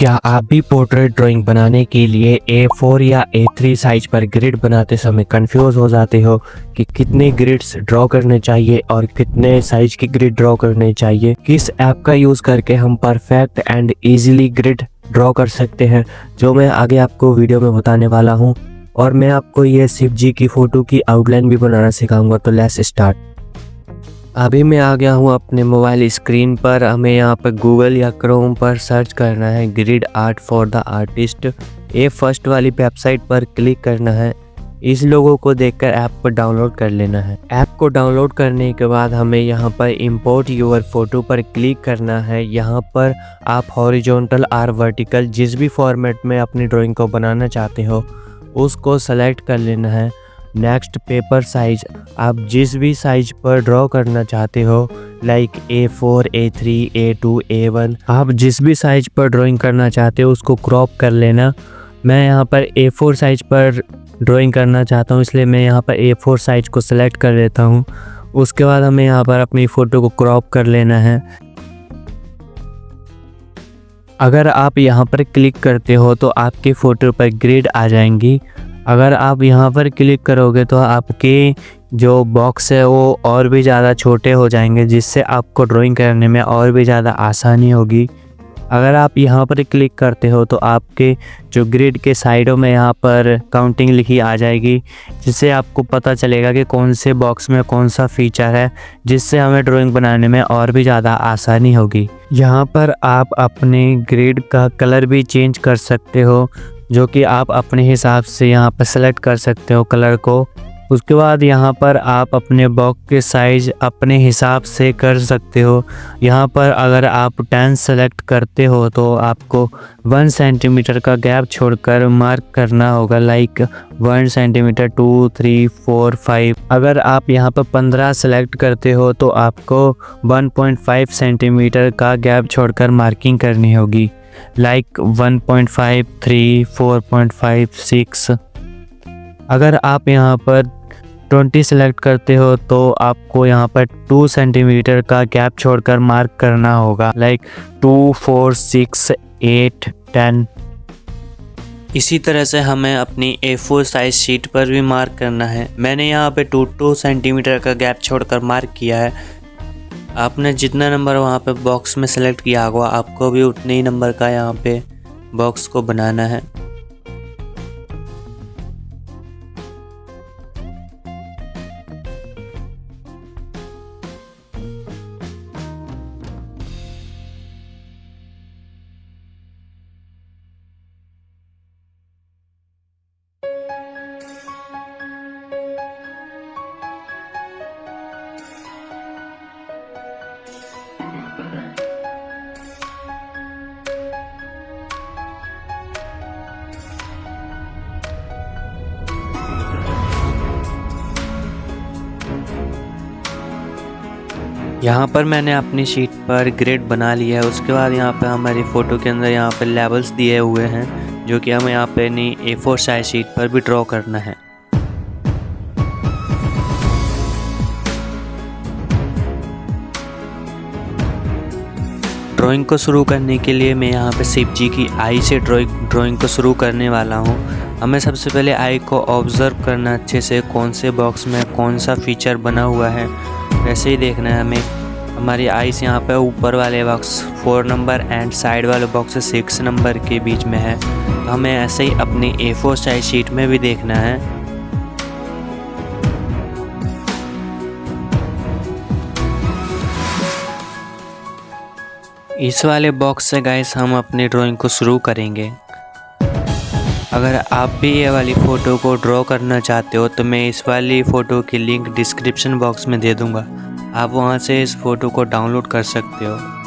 क्या आप भी पोर्ट्रेट ड्राइंग बनाने के लिए A4 या A3 साइज पर ग्रिड बनाते समय कंफ्यूज हो जाते हो कि कितने ग्रिड्स ड्रॉ करने चाहिए और कितने साइज की ग्रिड ड्रॉ करने चाहिए? किस ऐप का यूज़ करके हम perfect and easily grid draw कर सकते हैं, जो मैं आगे आपको वीडियो में बताने वाला हूं। और मैं आपको ये शिव जी की फ़ोटो की आउटलाइन भी बनाना सिखाऊंगा। तो लेट्स स्टार्ट। अभी मैं आ गया हूँ अपने मोबाइल स्क्रीन पर। हमें यहाँ पर गूगल या क्रोम पर सर्च करना है grid art for the artist. ये फर्स्ट वाली वेबसाइट पर क्लिक करना है। इस लोगों को देखकर ऐप को डाउनलोड कर लेना है। ऐप को डाउनलोड करने के बाद हमें यहाँ पर इंपोर्ट यूर फोटो पर क्लिक करना है। यहाँ पर आप हॉरिजॉन्टल और वर्टिकल जिस भी फॉर्मेट में अपनी ड्राइंग को बनाना चाहते हो उसको सेलेक्ट कर लेना है। नेक्स्ट पेपर साइज, आप जिस भी साइज पर ड्रॉ करना चाहते हो like A4, A3, A2, A1, आप जिस भी साइज पर ड्राइंग करना चाहते हो उसको क्रॉप कर लेना। मैं यहाँ पर A4 साइज पर ड्राइंग करना चाहता हूँ, इसलिए मैं यहाँ पर A4 साइज को सिलेक्ट कर लेता हूँ। उसके बाद हमें यहाँ पर अपनी फ़ोटो को क्रॉप कर लेना है। अगर आप यहाँ पर क्लिक करते हो तो आपकी फ़ोटो पर ग्रिड आ जाएंगी। अगर आप यहाँ पर क्लिक करोगे तो आपके जो बॉक्स है वो और भी ज़्यादा छोटे हो जाएंगे, जिससे आपको ड्राइंग करने में और भी ज़्यादा आसानी होगी। अगर आप यहाँ पर क्लिक करते हो तो आपके जो ग्रिड के साइडों में यहाँ पर काउंटिंग लिखी आ जाएगी, जिससे आपको पता चलेगा कि कौन से बॉक्स में कौन सा फीचर है, जिससे हमें ड्राइंग बनाने में और भी ज़्यादा आसानी होगी। यहाँ पर आप अपने ग्रिड का कलर भी चेंज कर सकते हो, जो कि आप अपने हिसाब से यहाँ पर सेलेक्ट कर सकते हो कलर को। उसके बाद यहाँ पर आप अपने बॉक्स के साइज अपने हिसाब से कर सकते हो। यहाँ पर अगर आप 10 सेलेक्ट करते हो तो आपको 1 सेंटीमीटर का गैप छोड़कर मार्क करना होगा, लाइक 1 सेंटीमीटर, 2, 3, 4, 5। अगर आप यहाँ पर 15 सेलेक्ट करते हो तो आपको 1.5 सेंटीमीटर का गैप छोड़कर मार्किंग करनी होगी, लाइक 1.5, 3, 4.5, 6। अगर आप यहाँ पर 20 सेलेक्ट करते हो तो आपको यहाँ पर 2 सेंटीमीटर का गैप छोड़कर मार्क करना होगा, लाइक 2, 4, 6, 8, 10। इसी तरह से हमें अपनी A4 साइज शीट पर भी मार्क करना है। मैंने यहाँ पे 2 सेंटीमीटर का गैप छोड़कर मार्क किया है। आपने जितना नंबर वहाँ पे बॉक्स में सेलेक्ट किया होगा आपको भी उतने ही नंबर का यहाँ पे बॉक्स को बनाना है। यहाँ पर मैंने अपनी शीट पर ग्रिड बना लिया है। उसके बाद यहाँ पे हमारी फ़ोटो के अंदर यहाँ पे लेवल्स दिए हुए हैं, जो कि हमें यहाँ पे अपनी A4 साइज शीट पर भी ड्रॉ करना है। ड्राइंग को शुरू करने के लिए मैं यहाँ पे शिव जी की आई से ड्राइंग को शुरू करने वाला हूँ। हमें सबसे पहले आई को ऑब्ज़र्व करना अच्छे से, कौन से बॉक्स में कौन सा फीचर बना हुआ है वैसे ही देखना है हमें। हमारी आइस यहाँ पे ऊपर वाले बॉक्स 4 नंबर एंड साइड वाले बॉक्स 6 नंबर के बीच में है, तो हमें ऐसे ही अपनी A4 साइज शीट में भी देखना है। इस वाले बॉक्स से गाइस हम अपनी ड्राइंग को शुरू करेंगे। अगर आप भी ये वाली फ़ोटो को ड्रॉ करना चाहते हो तो मैं इस वाली फ़ोटो की लिंक डिस्क्रिप्शन बॉक्स में दे दूँगा, आप वहाँ से इस फ़ोटो को डाउनलोड कर सकते हो।